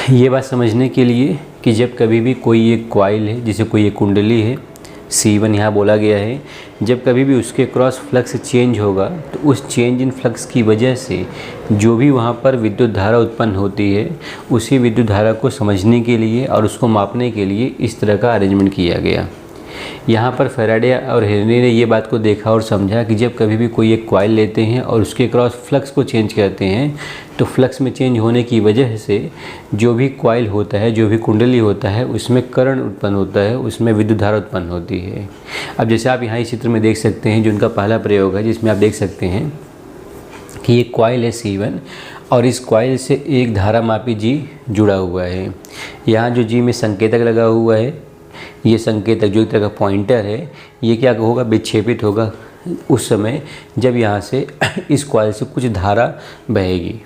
ये बात समझने के लिए कि जब कभी भी कोई एक कॉइल है, जिसे कोई एक कुंडली है, C1 यहाँ बोला गया है, जब कभी भी उसके क्रॉस फ्लक्स चेंज होगा तो उस चेंज इन फ्लक्स की वजह से जो भी वहाँ पर विद्युत धारा उत्पन्न होती है, उसी विद्युत धारा को समझने के लिए और उसको मापने के लिए इस तरह का अरेंजमेंट किया गया। यहाँ पर फैराडे और हेनरी ने ये बात को देखा और समझा कि जब कभी भी कोई एक कॉइल लेते हैं और उसके क्रॉस फ्लक्स को चेंज करते हैं तो फ्लक्स में चेंज होने की वजह से जो भी कॉइल होता है, जो भी कुंडली होता है, उसमें करंट उत्पन्न होता है, उसमें विद्युत धारा उत्पन्न होती है। अब जैसे आप यहाँ इस चित्र में देख सकते हैं, जो उनका पहला प्रयोग है, जिसमें आप देख सकते हैं कि ये कॉइल है C1 और इस कॉइल से एक धारा मापी G जुड़ा हुआ है। यहाँ जो G में संकेतक लगा हुआ है, ये संकेतक जो एक तरह का पॉइंटर है, ये क्या होगा, विक्षेपित होगा उस समय जब यहाँ से इस कॉइल से कुछ धारा बहेगी।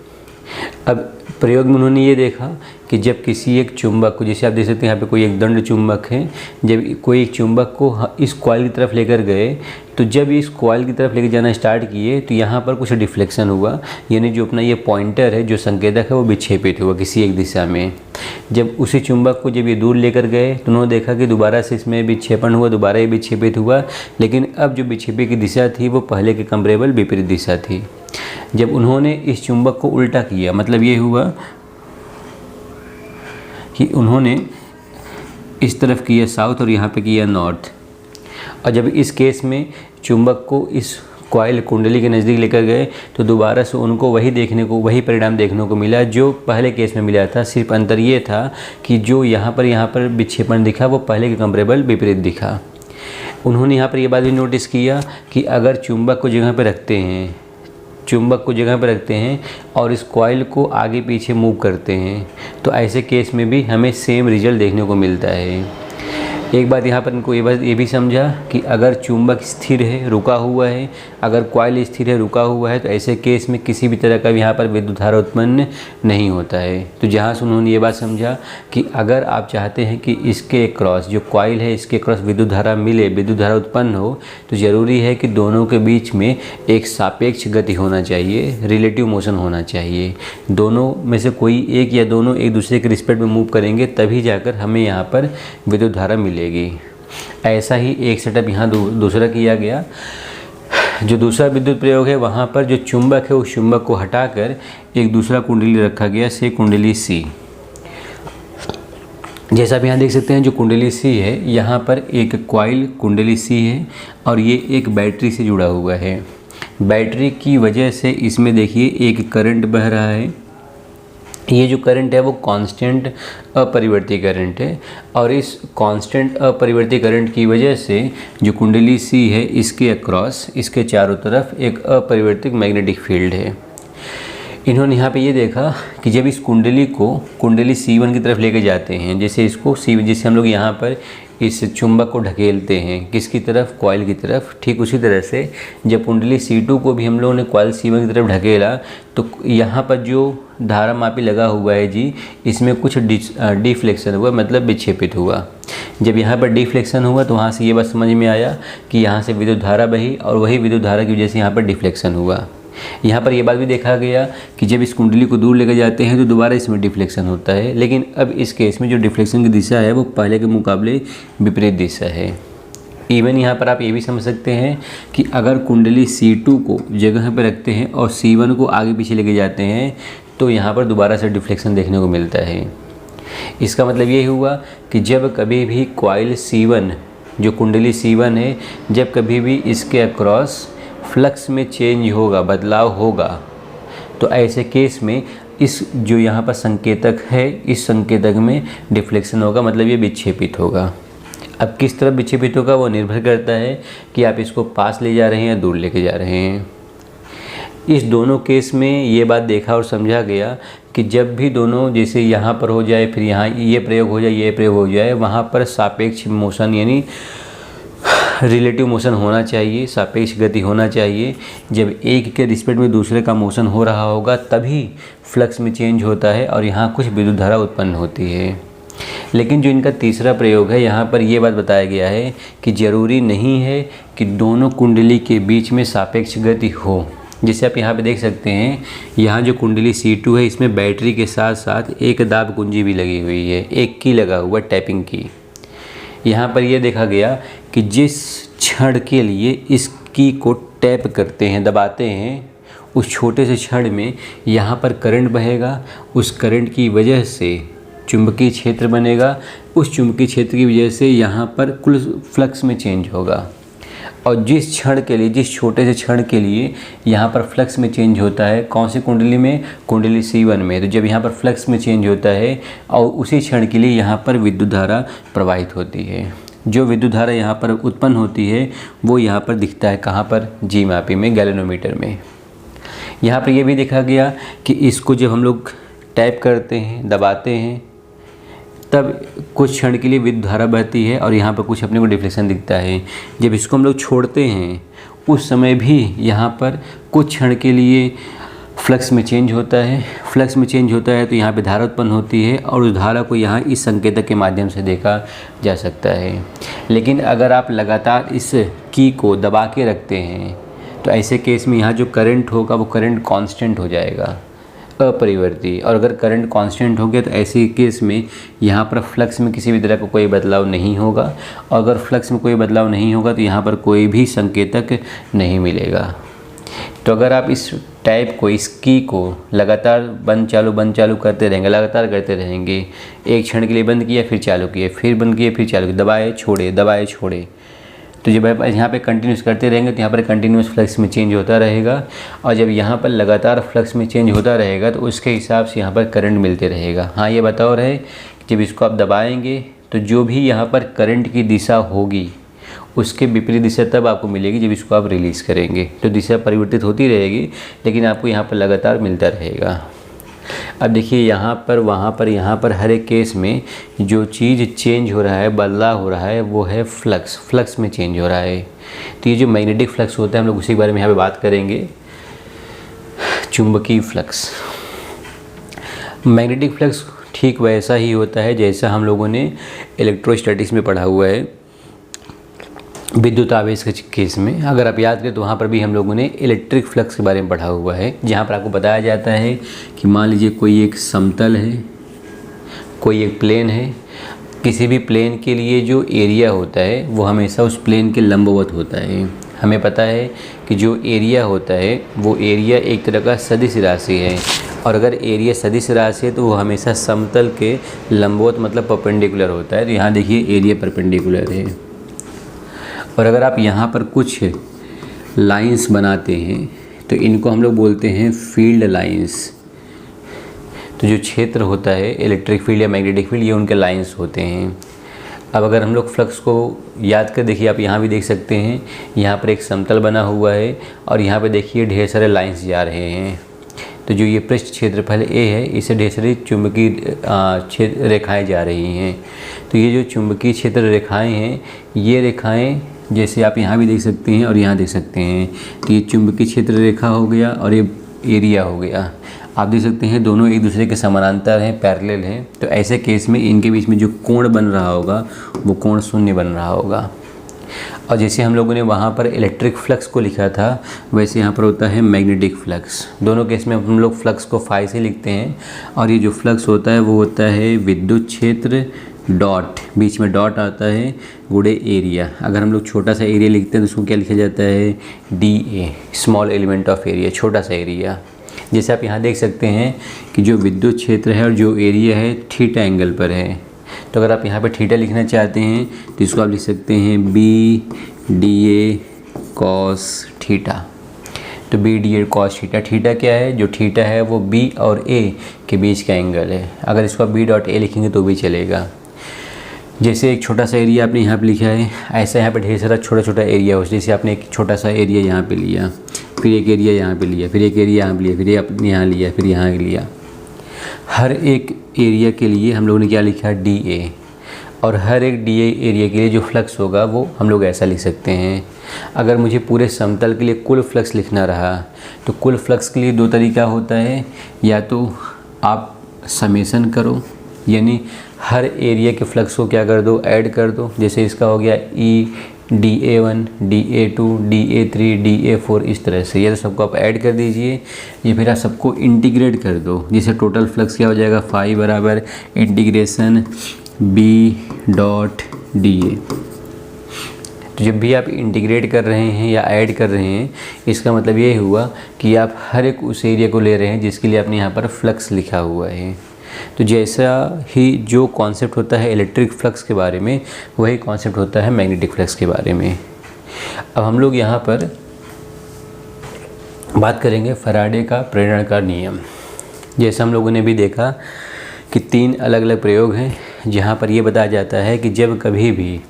अब प्रयोग में उन्होंने ये देखा कि जब किसी एक चुंबक को, जैसे आप देख सकते हैं यहाँ पे कोई एक दंड चुंबक है, जब कोई एक चुंबक को इस कॉइल की तरफ लेकर गए तो जब इस कॉइल की तरफ लेकर जाना स्टार्ट किए तो यहाँ पर कुछ डिफ्लेक्शन हुआ, यानी जो अपना ये पॉइंटर है, जो संकेतक है, वो विक्षेपित हुआ किसी एक दिशा में। जब उसी चुंबक को जब ये दूर लेकर गए तो उन्होंने देखा कि दोबारा से इसमें विक्षेपण हुआ, दोबारा ये विक्षेपित हुआ, लेकिन अब जो विक्षेपण की दिशा थी वो पहले के कंपेरेबल विपरीत दिशा थी। जब उन्होंने इस चुंबक को उल्टा किया, मतलब ये हुआ कि उन्होंने इस तरफ किया साउथ और यहाँ पे किया नॉर्थ, और जब इस केस में चुंबक को इस कॉइल कुंडली के नज़दीक लेकर गए तो दोबारा से उनको वही परिणाम देखने को मिला जो पहले केस में मिला था। सिर्फ अंतर ये था कि जो यहाँ पर विक्षेपण दिखा वो पहले के कंपेरेबल विपरीत दिखा। उन्होंने यहाँ पर ये बात भी नोटिस किया कि अगर चुंबक को जगह पर रखते हैं और इस कॉइल को आगे पीछे मूव करते हैं तो ऐसे केस में भी हमें सेम रिजल्ट देखने को मिलता है। एक बात यहाँ पर इनको ये भी समझा कि अगर चुंबक स्थिर है, रुका हुआ है, अगर कॉइल स्थिर है, रुका हुआ है, तो ऐसे केस में किसी भी तरह का भी यहाँ पर विद्युत धारा उत्पन्न नहीं होता है। तो जहाँ से उन्होंने ये बात समझा कि अगर आप चाहते हैं कि इसके क्रॉस, जो कॉइल है, इसके क्रॉस विद्युत धारा मिले, विद्युत धारा उत्पन्न हो, तो ज़रूरी है कि दोनों के बीच में एक सापेक्ष गति होना चाहिए, रिलेटिव मोशन होना चाहिए। दोनों में से कोई एक या दोनों एक दूसरे के रिस्पेक्ट में मूव करेंगे तभी जाकर हमें यहाँ पर विद्युत धारा मिलेगी। ऐसा ही एक सेटअप यहाँ दूसरा किया गया। जो दूसरा विद्युत प्रयोग है, वहाँ पर जो चुंबक है उस चुंबक को हटाकर एक दूसरा कुंडली रखा गया, से कुंडली C। जैसा आप यहाँ देख सकते हैं, जो कुंडली C है, यहाँ पर एक कॉइल कुंडली C है और ये एक बैटरी से जुड़ा हुआ है। बैटरी की वजह से इसमें देखिए एक करंट बह रहा है। ये जो करंट है वो कांस्टेंट अपरिवर्ती करंट है और इस कांस्टेंट अपरिवर्ती करंट की वजह से जो कुंडली C है, इसके अक्रॉस, इसके चारों तरफ एक अपरिवर्तित मैग्नेटिक फील्ड है। इन्होंने यहाँ पे ये देखा कि जब इस कुंडली C1 की तरफ लेके जाते हैं, जैसे इसको C1, जैसे हम लोग यहाँ पर इस चुंबक को ढकेलते हैं किसकी तरफ, कॉइल की तरफ, ठीक उसी तरह से जब कुंडली C2 को भी हम लोगों ने कॉइल C1 की तरफ ढकेला तो यहाँ पर जो धारा मापी लगा हुआ है G, इसमें कुछ डिफ्लेक्शन हुआ, मतलब विक्षेपित हुआ। जब यहाँ पर डिफ्लेक्शन हुआ तो वहाँ से ये बात समझ में आया कि यहाँ से विद्युत धारा बही और वही विद्युत धारा की वजह से यहाँ पर डिफ्लेक्शन हुआ। यहाँ पर यह बात भी देखा गया कि जब इस कुंडली को दूर लेकर जाते हैं तो दोबारा इसमें डिफ्लेक्शन होता है, लेकिन अब इस केस में जो डिफ्लेक्शन की दिशा है वो पहले के मुकाबले विपरीत दिशा है। इवन यहाँ पर आप ये भी समझ सकते हैं कि अगर कुंडली C2 को जगह पर रखते हैं और C1 को आगे पीछे लेके जाते हैं तो यहाँ पर दोबारा से डिफ्लेक्शन देखने को मिलता है। इसका मतलब ये हुआ कि जब कभी भी कॉइल C1, जो कुंडली C1 है, जब कभी भी इसके अक्रॉस फ्लक्स में चेंज होगा, बदलाव होगा, तो ऐसे केस में इस जो यहाँ पर संकेतक है, इस संकेतक में डिफ्लेक्शन होगा, मतलब ये विक्षेपित होगा। अब किस तरफ विक्षेपित होगा वो निर्भर करता है कि आप इसको पास ले जा रहे हैं या दूर लेके जा रहे हैं। इस दोनों केस में ये बात देखा और समझा गया कि जब भी दोनों, जैसे यहाँ पर हो जाए, फिर यहाँ ये प्रयोग हो जाए, ये प्रयोग हो जाए, वहाँ पर सापेक्ष मोशन यानी रिलेटिव मोशन होना चाहिए, सापेक्ष गति होना चाहिए। जब एक के रिस्पेक्ट में दूसरे का मोशन हो रहा होगा तभी फ्लक्स में चेंज होता है और यहाँ कुछ विद्युत धारा उत्पन्न होती है। लेकिन जो इनका तीसरा प्रयोग है, यहाँ पर ये बात बताया गया है कि ज़रूरी नहीं है कि दोनों कुंडली के बीच में सापेक्ष गति हो। जैसे आप यहाँ पे देख सकते हैं, यहाँ जो कुंडली C2 है इसमें बैटरी के साथ साथ एक दाब कुंजी भी लगी हुई है, एक की लगा हुआ टैपिंग की। यहाँ पर यह देखा गया कि जिस क्षण के लिए इस की को टैप करते हैं, दबाते हैं, उस छोटे से क्षण में यहाँ पर करंट बहेगा। उस करंट की वजह से चुंबकीय क्षेत्र बनेगा। उस चुंबकीय क्षेत्र की वजह से यहाँ पर कुल फ्लक्स में चेंज होगा। और जिस क्षण के लिए, जिस छोटे से क्षण के लिए यहाँ पर फ्लक्स में चेंज होता है, कौन सी कुंडली में? कुंडली C1 में। तो जब यहाँ पर फ्लक्स में चेंज होता है और उसी क्षण के लिए यहाँ पर विद्युत धारा प्रवाहित होती है। जो विद्युत धारा यहाँ पर उत्पन्न होती है वो यहाँ पर दिखता है, कहाँ पर? जी मापी में, गैल्वेनोमीटर में। यहाँ पर यह भी देखा गया कि इसको जब हम लोग टैप करते हैं, दबाते हैं, तब कुछ क्षण के लिए विद्युत धारा बहती है और यहाँ पर कुछ अपने को डिफ्लेक्शन दिखता है। जब इसको हम लोग छोड़ते हैं उस समय भी यहाँ पर कुछ क्षण के लिए फ्लक्स में चेंज होता है। फ्लक्स में चेंज होता है तो यहाँ पे धारा उत्पन्न होती है और उस धारा को यहाँ इस संकेतक के माध्यम से देखा जा सकता है। लेकिन अगर आप लगातार इस की को दबा के रखते हैं तो ऐसे केस में यहाँ जो करंट होगा वो करंट कांस्टेंट हो जाएगा, अपरिवर्ती। और अगर करंट कांस्टेंट हो गया तो ऐसे केस में यहाँ पर फ्लक्स में किसी भी तरह का कोई बदलाव नहीं होगा। और अगर फ्लक्स में कोई बदलाव नहीं होगा तो यहाँ पर कोई भी संकेतक नहीं मिलेगा। तो अगर आप इस टाइप को, इस की को लगातार बंद चालू करते रहेंगे, लगातार करते रहेंगे, एक क्षण के लिए बंद किया, फिर चालू किया, फिर बंद किया, फिर चालू किया, दबाए छोड़े, दबाए छोड़े, तो जब आप यहाँ पे कंटिन्यूस करते रहेंगे तो यहाँ पर कंटिन्यूस फ्लक्स में चेंज होता रहेगा। और जब यहाँ पर लगातार फ्लक्स में चेंज होता रहेगा तो उसके हिसाब से यहाँ पर करंट मिलते रहेगा। हाँ, ये बताओ रहे कि जब इसको आप दबाएंगे तो जो भी यहाँ पर करंट की दिशा होगी उसके विपरीत दिशा तब आपको मिलेगी जब इसको आप रिलीज़ करेंगे। तो दिशा परिवर्तित होती रहेगी लेकिन आपको यहाँ पर लगातार मिलता रहेगा। अब देखिए, यहाँ पर, वहाँ पर, यहाँ पर हर एक केस में जो चीज़ चेंज हो रहा है, बदलाव हो रहा है, वो है फ्लक्स। फ्लक्स में चेंज हो रहा है। तो ये जो मैग्नेटिक फ्लक्स होता है हम लोग उसी के बारे में यहाँ पे बात करेंगे। चुंबकीय फ्लक्स, मैग्नेटिक फ्लक्स ठीक वैसा ही होता है जैसा हम लोगों ने इलेक्ट्रोस्टैटिक्स में पढ़ा हुआ है, विद्युत आवेश के केस में। अगर आप याद करें तो वहाँ पर भी हम लोगों ने इलेक्ट्रिक फ्लक्स के बारे में पढ़ा हुआ है, जहाँ पर आपको बताया जाता है कि मान लीजिए कोई एक समतल है, कोई एक प्लेन है। किसी भी प्लेन के लिए जो एरिया होता है वो हमेशा उस प्लेन के लंबवत होता है। हमें पता है कि जो एरिया होता है वो एरिया एक तरह का सदिश राशि है, और अगर एरिया सदिश राशि है तो वो हमेशा समतल के लंबवत मतलब परपेंडिकुलर होता है। तो यहाँ देखिए एरिया परपेंडिकुलर है। और अगर आप यहाँ पर कुछ लाइंस बनाते हैं तो इनको हम लोग बोलते हैं फील्ड लाइंस। तो जो क्षेत्र होता है इलेक्ट्रिक फील्ड या मैग्नेटिक फील्ड, ये उनके लाइंस होते हैं। अब अगर हम लोग फ्लक्स को याद कर, देखिए आप यहाँ भी देख सकते हैं, यहाँ पर एक समतल बना हुआ है और यहाँ पे देखिए ढेर सारे लाइंस जा रहे हैं। तो जो ये पृष्ठ क्षेत्रफल A है, इसे ढेर सारी चुंबकीय क्षेत्र रेखाएँ जा रही हैं। तो ये जो चुंबकीय क्षेत्र रेखाएँ हैं, ये रेखाएँ जैसे आप यहाँ भी देख सकते हैं और यहाँ देख सकते हैं, तो ये चुंबकीय क्षेत्र रेखा हो गया और ये एरिया हो गया। आप देख सकते हैं दोनों एक दूसरे के समानांतर हैं, पैरेलल हैं। तो ऐसे केस में इनके बीच में जो कोण बन रहा होगा वो कोण शून्य बन रहा होगा। और जैसे हम लोगों ने वहाँ पर इलेक्ट्रिक फ्लक्स को लिखा था, वैसे यहाँ पर होता है मैग्नेटिक फ्लक्स। दोनों केस में हम लोग फ्लक्स को फाई से लिखते हैं। और ये जो फ्लक्स होता है वो होता है विद्युत क्षेत्र डॉट, बीच में डॉट आता है, गुणे एरिया। अगर हम लोग छोटा सा एरिया लिखते हैं तो उसको क्या लिखा जाता है? DA, small element of area, छोटा सा एरिया। जैसे आप यहाँ देख सकते हैं कि जो विद्युत क्षेत्र है और जो एरिया है थीटा एंगल पर है। तो अगर आप यहाँ पर थीटा लिखना चाहते हैं तो इसको आप लिख सकते हैं BDA cos थीटा। तो BDA cos थीटा, थीटा क्या है? जो थीटा है वो B और A के बीच का एंगल है। अगर इसको आप B.A लिखेंगे तो भी चलेगा। जैसे एक छोटा सा एरिया आपने यहाँ पे लिखा है, ऐसा यहाँ पे ढेर सारा छोटा छोटा एरिया हो। जैसे आपने एक छोटा सा एरिया यहाँ पे लिया, फिर एक एरिया यहाँ पे लिया, फिर एक एरिया यहाँ पे लिया, फिर आपने यहाँ लिया, फिर यहाँ लिया। हर एक एरिया के लिए हम लोगों ने क्या लिखा? DA। और हर एक DA एरिया के लिए जो फ्लक्स होगा वो हम लोग ऐसा लिख सकते हैं। अगर मुझे पूरे समतल के लिए कुल फ्लक्स लिखना रहा तो कुल फ्लक्स के लिए दो तरीका होता है। या तो आप समेशन करो, यानी हर एरिया के फ्लक्स को क्या कर दो? ऐड कर दो। जैसे इसका हो गया DA1, DA2, DA3, DA4 इस तरह से। ये तो सबको आप ऐड कर दीजिए, ये फिर आप सबको इंटीग्रेट कर दो, जिससे टोटल फ्लक्स क्या हो जाएगा, फाई बराबर इंटीग्रेशन B.DA। तो जब भी आप इंटीग्रेट कर रहे हैं या ऐड कर रहे हैं, इसका मतलब ये हुआ कि आप हर एक उस एरिया को ले रहे हैं जिसके लिए आपने यहाँ पर फ्लक्स लिखा हुआ है। तो जैसा ही जो कॉन्सेप्ट होता है इलेक्ट्रिक फ्लक्स के बारे में, वही कॉन्सेप्ट होता है मैग्नेटिक फ्लक्स के बारे में। अब हम लोग यहाँ पर बात करेंगे फैराडे का प्रेरण का नियम। जैसा हम लोगों ने भी देखा कि 3 अलग अलग प्रयोग हैं, जहाँ पर ये बताया जाता है कि जब कभी भी,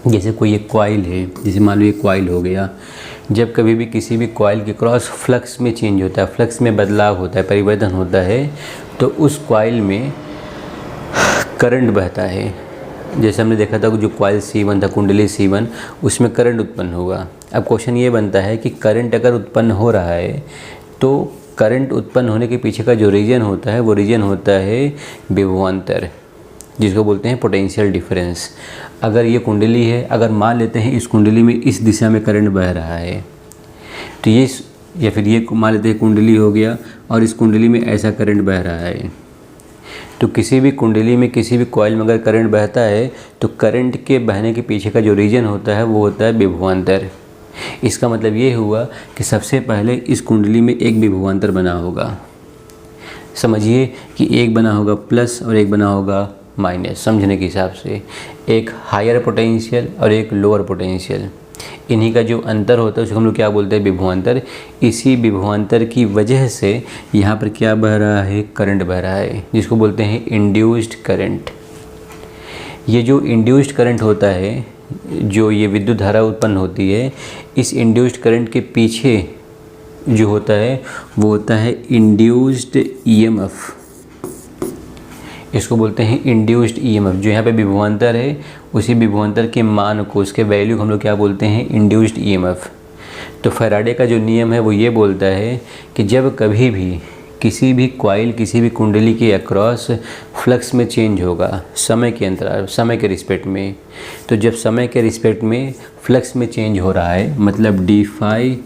जैसे कोई एक कॉइल है, जैसे मान लो ये कॉइल हो गया, जब कभी भी किसी भी कॉइल के क्रॉस फ्लक्स में चेंज होता है, फ्लक्स में बदलाव होता है, परिवर्तन होता है, तो उस कॉइल में करंट बहता है। जैसे हमने देखा था कि जो कॉइल C1 था, कुंडली C1, उसमें करंट उत्पन्न होगा। अब क्वेश्चन ये बनता है कि करंट अगर उत्पन्न हो रहा है तो करंट उत्पन्न होने के पीछे का जो रीजन होता है वो रीजन होता है विभवांतर, जिसको बोलते हैं पोटेंशियल डिफरेंस। अगर ये कुंडली है, अगर मान लेते हैं इस कुंडली में इस दिशा में करंट बह रहा है, तो ये, या फिर ये मान लेते हैं कुंडली हो गया और इस कुंडली में ऐसा करंट बह रहा है, तो किसी भी कुंडली में, किसी भी कॉइल में अगर करंट बहता है तो करंट के बहने के पीछे का जो रीजन होता है वो होता है विभवांतर। इसका मतलब ये हुआ कि सबसे पहले इस कुंडली में एक विभवांतर बना होगा। समझिए कि एक बना होगा प्लस और एक बना होगा माइनस, समझने के हिसाब से एक हायर पोटेंशियल और एक लोअर पोटेंशियल। इन्हीं का जो अंतर होता है उसको हम लोग क्या बोलते हैं, विभवांतर। इसी विभवांतर की वजह से यहाँ पर क्या बह रहा है, करंट बह रहा है, जिसको बोलते हैं इंड्यूस्ड करंट। ये जो इंड्यूस्ड करंट होता है, जो ये विद्युत धारा उत्पन्न होती है, इस इंड्यूस्ड करंट के पीछे जो होता है वो होता है इंड्यूस्ड ईएमएफ। इसको बोलते हैं इंड्यूस्ड ईएमएफ। जो यहाँ पे विभवांतर है, उसी विभवांतर के मान को, उसके वैल्यू को हम लोग क्या बोलते हैं, इंड्यूस्ड ईएमएफ। तो फैराडे का जो नियम है वो ये बोलता है कि जब कभी भी किसी भी कॉइल, किसी भी कुंडली के अक्रॉस फ्लक्स में चेंज होगा समय के अंतराल, समय के रिस्पेक्ट में, तो जब समय के रिस्पेक्ट में फ्लक्स में चेंज हो रहा है, मतलब d∅/dt,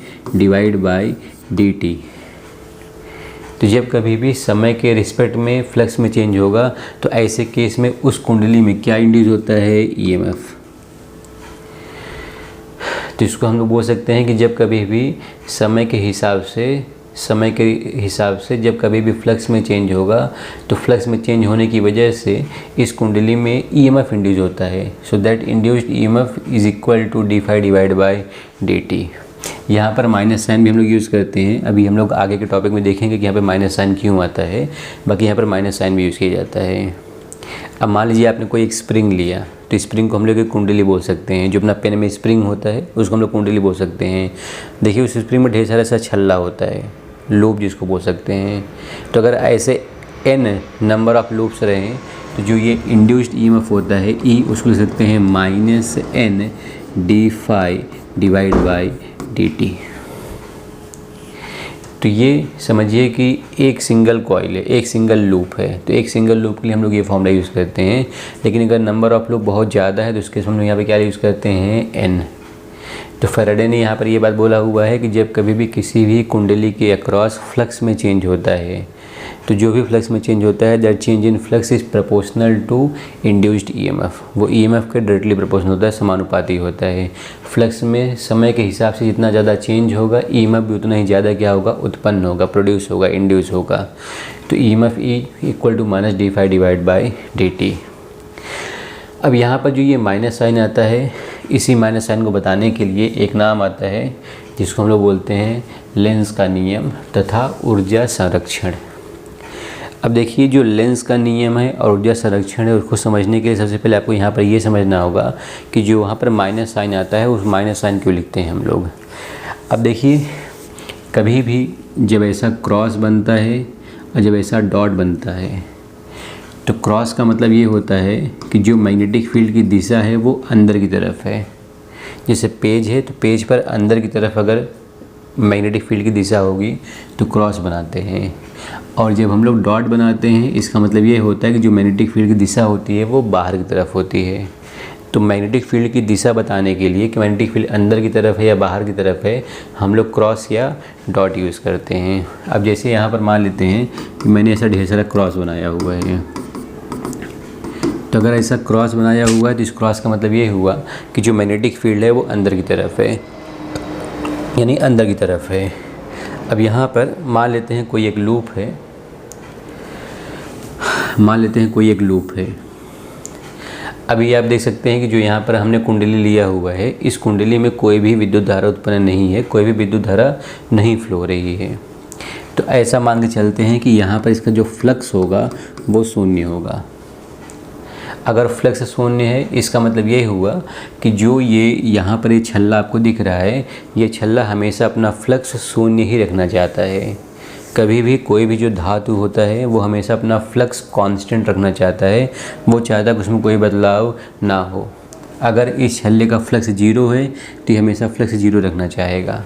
तो जब कभी भी समय के रिस्पेक्ट में फ्लक्स में चेंज होगा तो ऐसे केस में उस कुंडली में क्या इंड्यूस होता है, ईएमएफ। तो इसको हम लोग बोल सकते हैं कि जब कभी भी समय के हिसाब से जब कभी भी फ्लक्स में चेंज होगा तो फ्लक्स में चेंज होने की वजह से इस कुंडली में ईएमएफ इंड्यूस होता है। So that induced EMF is equal to d∅/dt। यहाँ पर माइनस साइन भी हम लोग यूज़ करते हैं। अभी हम लोग आगे के टॉपिक में देखेंगे कि यहाँ पे माइनस साइन क्यों आता है, बाकी यहाँ पर माइनस साइन भी यूज़ किया जाता है। अब मान लीजिए आपने कोई एक स्प्रिंग लिया, तो स्प्रिंग को हम लोग एक कुंडली बोल सकते हैं। जो अपना पेन में स्प्रिंग होता है उसको हम लोग कुंडली बोल सकते हैं। देखिए उस स्प्रिंग में ढेर सारा सा छल्ला होता है, लूप जिसको बोल सकते हैं। तो अगर ऐसे n नंबर ऑफ लूप्स रहें तो जो ये इंड्यूस्ड ईएमएफ होता है E, उसको लिख सकते हैं -n d∅/dt। तो ये समझिए कि एक सिंगल कॉइल है, एक सिंगल लूप है, तो एक सिंगल लूप के लिए हम लोग ये फॉर्मूला यूज़ करते हैं। लेकिन अगर नंबर ऑफ लूप बहुत ज़्यादा है तो उसके हम लोग यहाँ पे क्या यूज़ करते हैं, n। तो फैराडे ने यहाँ पर ये बात बोला हुआ है कि जब कभी भी किसी भी कुंडली के अक्रॉस फ्लक्स में चेंज होता है, तो जो भी फ्लक्स में चेंज होता है, that change in flux is proportional to induced EMF. वो ईएमएफ के डायरेक्टली प्रोपोर्शनल होता है, समानुपाती होता है। फ्लक्स में समय के हिसाब से जितना ज़्यादा चेंज होगा, ईएमएफ भी उतना ही ज़्यादा क्या होगा, उत्पन्न होगा, प्रोड्यूस होगा, इंड्यूस होगा। तो ईएमएफ इक्वल टू -d∅/dt। अब यहाँ पर जो ये माइनस साइन आता है, इसी माइनस साइन को बताने के लिए एक नाम आता है जिसको हम लोग बोलते हैं लेंस का नियम तथा ऊर्जा संरक्षण। अब देखिए जो लेंस का नियम है और ऊर्जा संरक्षण है, उसको समझने के लिए सबसे पहले आपको यहाँ पर ये समझना होगा कि जो वहाँ पर माइनस साइन आता है उस माइनस साइन क्यों लिखते हैं हम लोग। अब देखिए कभी भी जब ऐसा क्रॉस बनता है और जब ऐसा डॉट बनता है, तो क्रॉस का मतलब ये होता है कि जो मैग्नेटिक फील्ड की दिशा है वो अंदर की तरफ है। जैसे पेज है तो पेज पर अंदर की तरफ अगर मैग्नेटिक फील्ड की दिशा होगी तो क्रॉस बनाते हैं। और जब हम लोग डॉट बनाते हैं, इसका मतलब ये होता है कि जो मैग्नेटिक फील्ड की दिशा होती है वो बाहर की तरफ होती है। तो मैग्नेटिक फील्ड की दिशा बताने के लिए कि मैग्नेटिक फील्ड अंदर की तरफ है या बाहर की तरफ है, हम लोग क्रॉस या डॉट यूज़ करते हैं। अब जैसे यहाँ पर मान लेते हैं कि मैंने ऐसा ढेर सारा क्रॉस बनाया हुआ है, तो अगर ऐसा क्रॉस बनाया हुआ है तो इस क्रॉस का मतलब ये हुआ कि जो मैग्नेटिक फील्ड है वो अंदर की तरफ है, यानी अंदर की तरफ है। अब यहाँ पर मान लेते हैं कोई एक लूप है, अभी आप देख सकते हैं कि जो यहाँ पर हमने कुंडली लिया हुआ है, इस कुंडली में कोई भी विद्युत धारा उत्पन्न नहीं है, कोई भी विद्युत धारा नहीं फ्लो हो रही है। तो ऐसा मान के चलते हैं कि यहाँ पर इसका जो फ्लक्स होगा वो शून्य होगा। अगर फ्लक्स शून्य है इसका मतलब ये हुआ कि जो ये यहाँ पर ये छल्ला आपको दिख रहा है, ये छल्ला हमेशा अपना फ्लक्स शून्य ही रखना चाहता है। कभी भी कोई भी जो धातु होता है वो हमेशा अपना फ्लक्स कांस्टेंट रखना चाहता है, वो चाहता है कि उसमें कोई बदलाव ना हो। अगर इस छल्ले का फ्लक्स जीरो है तो ये हमेशा फ्लक्स जीरो रखना चाहेगा।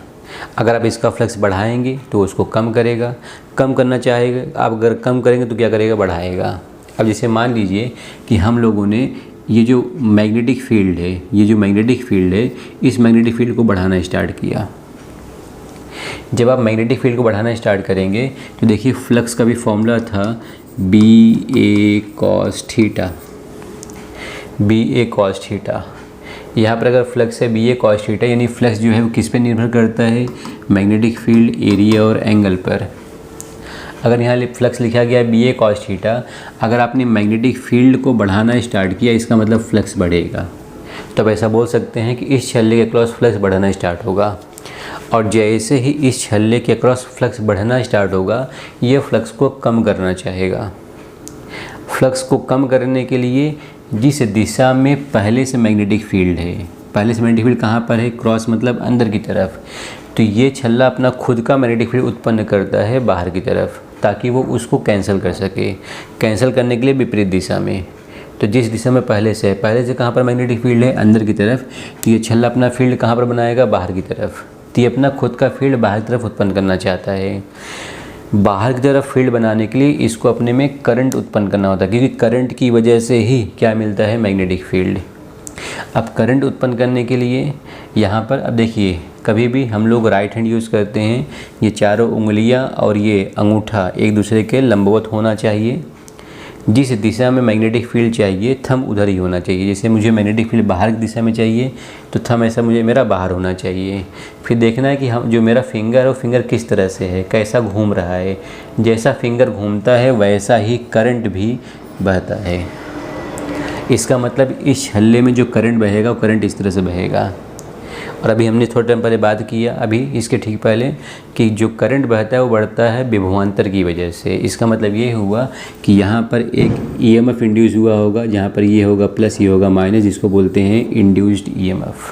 अगर आप इसका फ्लक्स बढ़ाएंगे तो उसको कम करेगा, कम करना चाहेगा। आप अगर कम करेंगे तो क्या करेगा, बढ़ाएगा। अब जैसे मान लीजिए कि हम लोगों ने ये जो मैग्नेटिक फील्ड है, इस मैग्नेटिक फील्ड को बढ़ाना स्टार्ट किया। जब आप मैग्नेटिक फील्ड को बढ़ाना स्टार्ट करेंगे तो देखिए फ्लक्स का भी फॉर्मूला था BA cos थीटा। यहाँ पर अगर फ्लक्स है BA cos थीटा, यानी फ्लक्स जो है वो किस पे निर्भर करता है, मैग्नेटिक फील्ड, एरिया और एंगल पर। अगर यहाँ फ्लक्स लिखा गया है BA cos थीटा, अगर आपने मैग्नेटिक फील्ड को बढ़ाना स्टार्ट किया इसका मतलब फ्लक्स बढ़ेगा। तब ऐसा बोल सकते हैं कि इस छल्ले के क्रॉस फ्लक्स बढ़ना स्टार्ट होगा, और जैसे ही इस छल्ले के क्रॉस फ्लक्स बढ़ना स्टार्ट होगा ये फ्लक्स को कम करना चाहेगा। फ्लक्स को कम करने के लिए जिस दिशा में पहले से मैग्नेटिक फील्ड है, कहाँ पर है, क्रॉस मतलब अंदर की तरफ, तो ये छल्ला अपना खुद का मैग्नेटिक फील्ड उत्पन्न करता है बाहर की तरफ, ताकि वो उसको कैंसिल कर सके। कैंसिल करने के लिए विपरीत दिशा में, तो जिस दिशा में पहले से कहाँ पर मैग्नेटिक फील्ड है, अंदर की तरफ, तो ये छल्ला अपना फील्ड कहाँ पर बनाएगा, बाहर की तरफ। तो ये अपना खुद का फील्ड बाहर की तरफ उत्पन्न करना चाहता है। बाहर की तरफ फील्ड बनाने के लिए इसको अपने में करंट उत्पन्न करना होता है, क्योंकि करंट की वजह से ही क्या मिलता है, मैग्नेटिक फील्ड। अब करंट उत्पन्न करने के लिए यहाँ पर अब देखिए, कभी भी हम लोग राइट हैंड यूज़ करते हैं, ये चारों उंगलियाँ और ये अंगूठा एक दूसरे के लंबवत होना चाहिए। जिस दिशा में मैग्नेटिक फील्ड चाहिए थंब उधर ही होना चाहिए। जैसे मुझे मैग्नेटिक फील्ड बाहर की दिशा में चाहिए तो थंब ऐसा मुझे मेरा बाहर होना चाहिए। फिर देखना है कि हम जो मेरा फिंगर है वो फिंगर किस तरह से है, कैसा घूम रहा है। जैसा फिंगर घूमता है वैसा ही करंट भी बहता है। इसका मतलब इस छल्ले में जो करंट बहेगा वो करंट इस तरह से बहेगा। और अभी हमने थोड़े टाइम पहले बात किया, अभी इसके ठीक पहले, कि जो करंट बहता है वो बढ़ता है विभवांतर की वजह से। इसका मतलब ये हुआ कि यहाँ पर एक EMF इंड्यूस हुआ होगा, जहाँ पर ये होगा प्लस, ये होगा माइनस, जिसको बोलते हैं इंड्यूस्ड EMF।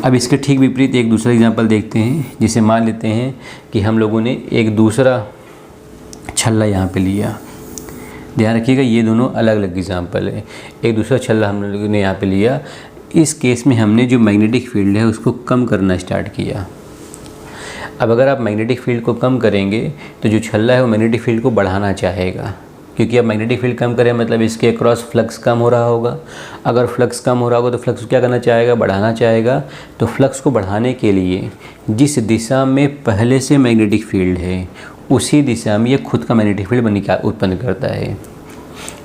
अब इसके ठीक विपरीत एक दूसरा एग्जांपल देखते हैं। जिसे मान लेते हैं कि हम लोगों ने एक दूसरा छल्ला यहाँ पे लिया। ध्यान रखिएगा ये दोनों अलग अलग एग्जांपल है। एक दूसरा छल्ला हम लोगों ने यहाँ पे लिया। इस केस में हमने जो मैग्नेटिक फील्ड है उसको कम करना स्टार्ट किया। अब अगर आप मैग्नेटिक फील्ड को कम करेंगे तो जो छल्ला है वो मैग्नेटिक फील्ड को बढ़ाना चाहेगा, क्योंकि अब मैग्नेटिक फील्ड कम करें मतलब इसके अक्रॉस फ्लक्स कम हो रहा होगा। अगर फ्लक्स कम हो रहा होगा तो फ्लक्स को क्या करना चाहेगा, बढ़ाना चाहेगा। तो फ्लक्स को बढ़ाने के लिए जिस दिशा में पहले से मैग्नेटिक फील्ड है उसी दिशा में ये खुद का मैग्नेटिक फील्ड उत्पन्न करता है।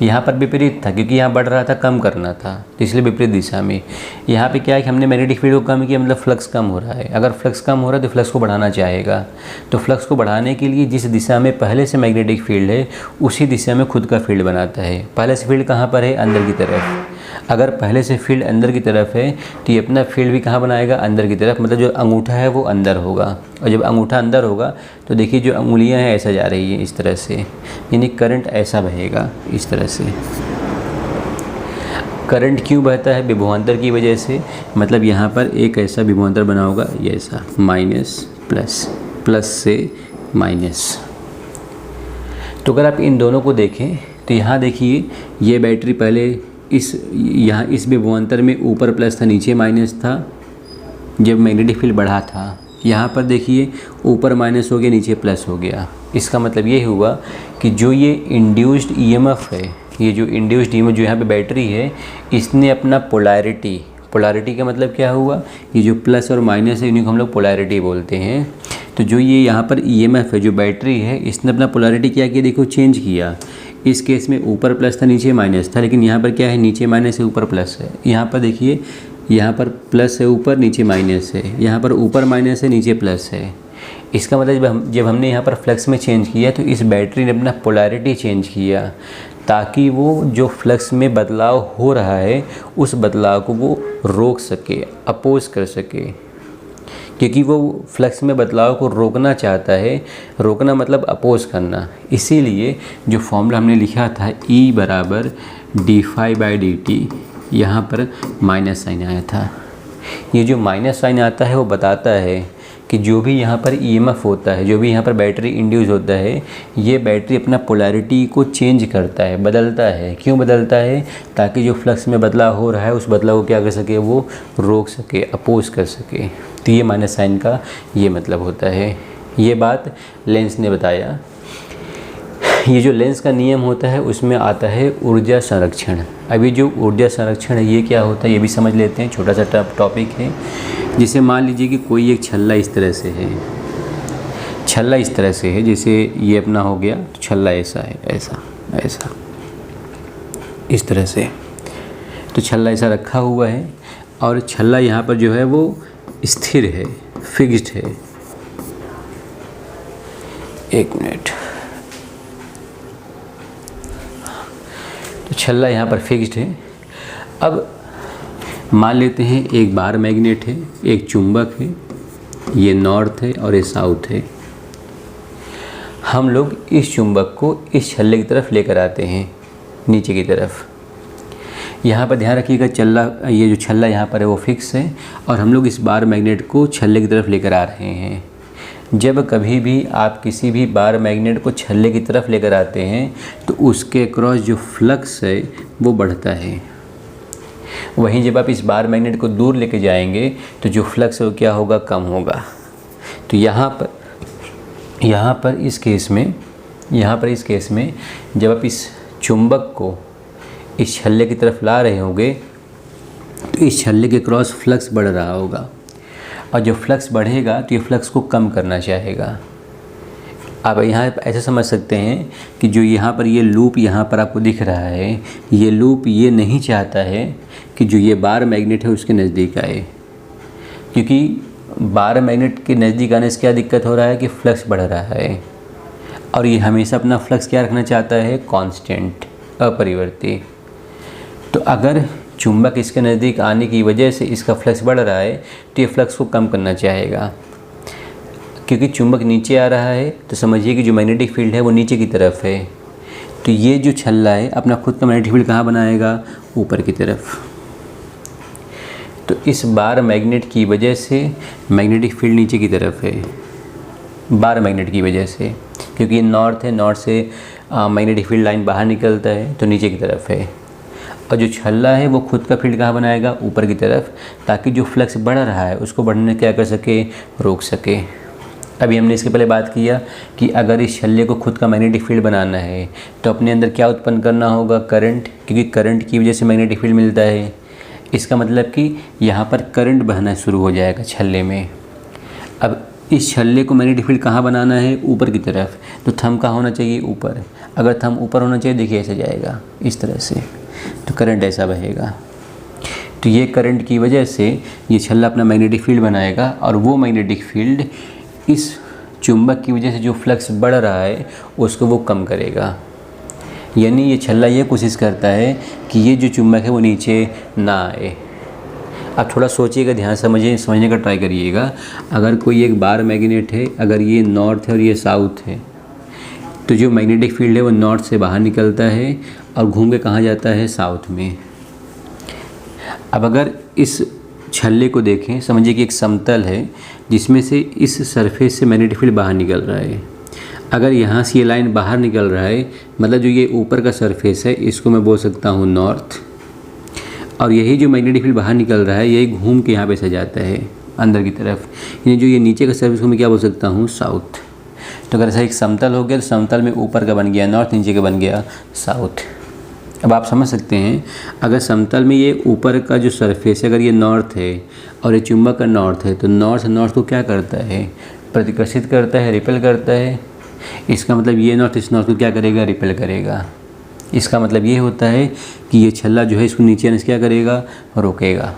यहाँ पर विपरीत था, क्योंकि यहाँ बढ़ रहा था, कम करना था, तो इसलिए विपरीत दिशा में। यहाँ पे क्या है कि हमने मैग्नेटिक फील्ड को कम किया, मतलब फ्लक्स कम हो रहा है। अगर फ्लक्स कम हो रहा है तो फ्लक्स को बढ़ाना चाहेगा। तो फ्लक्स को बढ़ाने के लिए जिस दिशा में पहले से मैग्नेटिक फील्ड है उसी दिशा में खुद का फील्ड बनाता है। पहले से फील्ड कहाँ पर है, अंदर की तरफ। अगर पहले से फील्ड अंदर की तरफ है तो ये अपना फील्ड भी कहाँ बनाएगा, अंदर की तरफ। मतलब जो अंगूठा है वो अंदर होगा, और जब अंगूठा अंदर होगा तो देखिए जो अंगुलियाँ हैं ऐसा जा रही है इस तरह से, यानी करंट ऐसा बहेगा इस तरह से। करंट क्यों बहता है, विभवांतर की वजह से। मतलब यहाँ पर एक ऐसा विभवांतर बना होगा, ये ऐसा माइनस प्लस, प्लस से माइनस। तो अगर आप इन दोनों को देखें तो यहाँ देखिए ये बैटरी पहले यहाँ इस विभवांतर में ऊपर प्लस था, नीचे माइनस था जब मैग्नेटिक फील्ड बढ़ा था। यहाँ पर देखिए ऊपर माइनस हो गया, नीचे प्लस हो गया। इसका मतलब ये हुआ कि जो ये इंड्यूस्ड EMF है, ये जो इंड्यूस्ड ईएमएफ जो यहाँ पे बैटरी है, इसने अपना पोलैरिटी का मतलब क्या हुआ, ये जो प्लस और माइनस है इन्हीं को हम लोग पोलैरिटी बोलते हैं। तो जो ये यहाँ पर ईएमएफ है, जो बैटरी है, इसने अपना पोलैरिटी क्या किया, देखो चेंज किया। इस केस में ऊपर प्लस था नीचे माइनस था, लेकिन यहाँ पर क्या है, नीचे माइनस है ऊपर प्लस है। यहाँ पर देखिए, यहाँ पर प्लस है ऊपर, नीचे माइनस है। यहाँ पर ऊपर माइनस है, नीचे प्लस है। इसका मतलब जब हमने यहाँ पर फ्लक्स में चेंज किया तो इस बैटरी ने अपना पोलैरिटी चेंज किया, ताकि वो जो फ्लक्स में बदलाव हो रहा है उस बदलाव को वो रोक सके, अपोज कर सके। क्योंकि वो फ्लक्स में बदलाव को रोकना चाहता है, रोकना मतलब अपोज करना। इसीलिए जो फॉर्मूला हमने लिखा था E बराबर d∅dt, यहाँ पर माइनस साइन आया था। ये जो माइनस साइन आता है वो बताता है कि जो भी यहाँ पर ईएमएफ होता है, जो भी यहाँ पर बैटरी इंड्यूस होता है, ये बैटरी अपना पोलैरिटी को चेंज करता है, बदलता है। क्यों बदलता है, ताकि जो फ्लक्स में बदलाव हो रहा है उस बदलाव को क्या कर सके, वो रोक सके, अपोज कर सके। तो ये माइनस साइन का ये मतलब होता है। ये बात लेंस ने बताया। ये जो लेंस का नियम होता है उसमें आता है ऊर्जा संरक्षण। अभी जो ऊर्जा संरक्षण है ये क्या होता है ये भी समझ लेते हैं। छोटा सा टॉपिक है। जिसे मान लीजिए कि कोई एक छल्ला इस तरह से है, छल्ला इस तरह से है, जैसे ये अपना हो गया, तो छल्ला ऐसा है, ऐसा ऐसा इस तरह से। तो छल्ला ऐसा रखा हुआ है और छल्ला यहाँ पर जो है वो स्थिर है, फिक्स्ड है। एक मिनट। तो छल्ला यहाँ पर फिक्स्ड है। अब मान लेते हैं एक बार मैग्नेट है, एक चुंबक है, ये नॉर्थ है और ये साउथ है। हम लोग इस चुंबक को इस छल्ले की तरफ लेकर आते हैं, नीचे की तरफ। यहाँ पर ध्यान रखिएगा, ये जो छल्ला यहाँ पर है वो फिक्स है और हम लोग इस बार मैग्नेट को छल्ले की तरफ लेकर आ रहे हैं। जब कभी भी आप किसी भी बार मैग्नेट को छल्ले की तरफ लेकर आते हैं तो उसके क्रॉस जो फ्लक्स है वो बढ़ता है। वहीं जब आप इस बार मैग्नेट को दूर लेके जाएंगे तो जो फ्लक्स है वो क्या होगा, कम होगा। तो यहाँ पर इस केस में जब आप इस चुंबक को इस छल्ले की तरफ ला रहे होंगे तो इस छल्ले के क्रॉस फ्लक्स बढ़ रहा होगा और जब फ्लक्स बढ़ेगा तो ये फ्लक्स को कम करना चाहेगा। आप यहाँ ऐसे समझ सकते हैं कि जो यहाँ पर ये लूप यहाँ पर आपको दिख रहा है, ये लूप ये नहीं चाहता है कि जो ये बार मैग्नेट है उसके नज़दीक आए, क्योंकि बार मैग्नेट के नज़दीक आने से क्या दिक्कत हो रहा है कि फ्लक्स बढ़ रहा है और ये हमेशा अपना फ्लक्स क्या रखना चाहता है, कांस्टेंट, अपरिवर्ती। तो अगर चुंबक इसके नज़दीक आने की वजह से इसका फ्लक्स बढ़ रहा है तो ये फ्लक्स को कम करना चाहेगा। क्योंकि चुंबक नीचे आ रहा है तो समझिए कि जो मैग्नेटिक फील्ड है वो नीचे की तरफ है। तो ये जो छल्ला है अपना खुद का मैग्नेटिक फील्ड कहाँ बनाएगा, ऊपर की तरफ। तो इस बार मैग्नेट की वजह से मैग्नेटिक फील्ड नीचे की तरफ है, बार मैग्नेट की वजह से, क्योंकि ये नॉर्थ है, नॉर्थ से मैग्नेटिक फील्ड लाइन बाहर निकलता है तो नीचे की तरफ है। और जो छल्ला है वो खुद का फील्ड कहाँ बनाएगा, ऊपर की तरफ, ताकि जो फ्लक्स बढ़ रहा है उसको बढ़ने क्या कर सके, रोक सके। अभी हमने इसके पहले बात किया कि अगर इस छल्ले को खुद का मैग्नेटिक फील्ड बनाना है तो अपने अंदर क्या उत्पन्न करना होगा, करंट, क्योंकि करंट की वजह से मैग्नेटिक फील्ड मिलता है। इसका मतलब कि यहाँ पर करंट बहना शुरू हो जाएगा छल्ले में। अब इस छल्ले को मैग्नेटिक फील्ड कहाँ बनाना है, ऊपर की तरफ। तो थंब कहाँ होना चाहिए, ऊपर। अगर थंब ऊपर होना चाहिए, देखिए ऐसे जाएगा इस तरह से, तो करंट ऐसा बहेगा। तो ये करंट की वजह से ये छल्ला अपना मैग्नेटिक फील्ड बनाएगा और वो मैग्नेटिक फील्ड इस चुंबक की वजह से जो फ्लक्स बढ़ रहा है उसको वो कम करेगा। यानी ये छल्ला ये कोशिश करता है कि ये जो चुंबक है वो नीचे ना आए। आप थोड़ा सोचिएगा, ध्यान समझने का ट्राई करिएगा। अगर कोई एक बार मैग्नेट है, अगर ये नॉर्थ है और ये साउथ है, तो जो मैग्नेटिक फील्ड है वो नॉर्थ से बाहर निकलता है और घूम के कहाँ जाता है, साउथ में। अब अगर इस छल्ले को देखें, समझिए कि एक समतल है जिसमें से इस सरफेस से मैग्नेटिक फील्ड बाहर निकल रहा है। अगर यहाँ से ये लाइन बाहर निकल रहा है, मतलब जो ये ऊपर का सरफेस है इसको मैं बोल सकता हूँ नॉर्थ, और यही जो मैग्नेटिक फील्ड बाहर निकल रहा है यही घूम के यहाँ पे से जाता है अंदर की तरफ, यानी जो ये नीचे का सरफेस को मैं क्या बोल सकता हूँ, साउथ। तो अगर ऐसा एक समतल हो गया तो समतल में ऊपर का बन गया नॉर्थ, नीचे का बन गया साउथ। अब आप समझ सकते हैं, अगर समतल में ये ऊपर का जो सरफेस है अगर ये नॉर्थ है और ये चुंबक का नॉर्थ है, तो नॉर्थ को क्या करता है, प्रतिकर्षित करता है, रिपेल करता है। इसका मतलब ये नॉर्थ इस नॉर्थ को क्या करेगा, रिपेल करेगा। इसका मतलब ये होता है कि ये छल्ला जो है इसको नीचे आने से क्या करेगा, रोकेगा।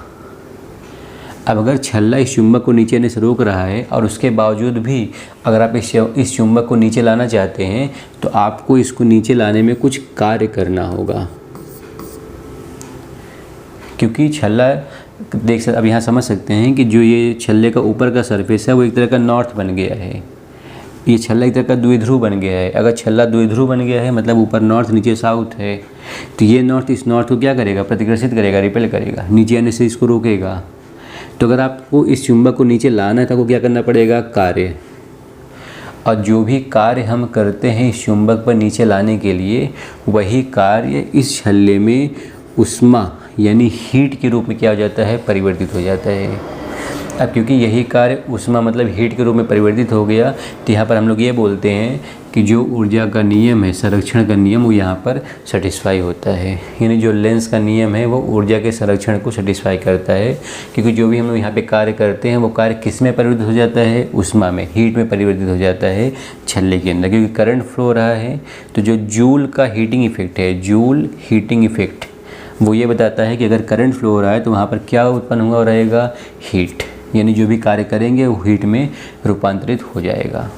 अब अगर छल्ला इस चुंबक को नीचे आने से रोक रहा है और उसके बावजूद भी अगर आप इस चुंबक को नीचे लाना चाहते हैं तो आपको इसको नीचे लाने में कुछ कार्य करना होगा, क्योंकि छल्ला अब यहाँ समझ सकते हैं कि जो ये छल्ले का ऊपर का सरफेस है वो एक तरह का नॉर्थ बन गया है। ये छल्ला एक तरह का द्विध्रुव बन गया है। अगर छल्ला द्विध्रुव बन गया है मतलब ऊपर नॉर्थ नीचे साउथ है, तो ये नॉर्थ इस नॉर्थ को क्या करेगा, प्रतिकर्षित करेगा, रिपेल करेगा, नीचे आने से इसको रोकेगा। तो अगर आपको इस चुंबक को नीचे लाना है तो आपको क्या करना पड़ेगा, कार्य। और जो भी कार्य हम करते हैं इस चुंबक पर नीचे लाने के लिए, वही कार्य इस छल्ले में उष्मा यानी हीट के रूप में क्या हो जाता है, परिवर्तित हो जाता है। अब क्योंकि यही कार्य उष्मा मतलब हीट के रूप में परिवर्तित हो गया, तो यहाँ पर हम लोग ये बोलते हैं कि जो ऊर्जा का नियम है, संरक्षण का नियम, वो यहाँ पर सेटिस्फाई होता है। यानी जो लेंस का नियम है वो ऊर्जा के संरक्षण को सेटिस्फाई करता है, क्योंकि जो भी हम लोग यहाँ पे कार्य करते हैं वो कार्य किस में परिवर्तित हो जाता है, उष्मा में, हीट में परिवर्तित हो जाता है छल्ले के अंदर। क्योंकि करंट फ्लो हो रहा है तो जो जूल का हीटिंग इफेक्ट है, जूल हीटिंग इफेक्ट, वो ये बताता है कि अगर करंट फ्लो हो रहा है तो वहाँ पर क्या उत्पन्न हुआ रहेगा, हीट। यानी जो भी कार्य करेंगे वो हीट में रूपांतरित हो जाएगा।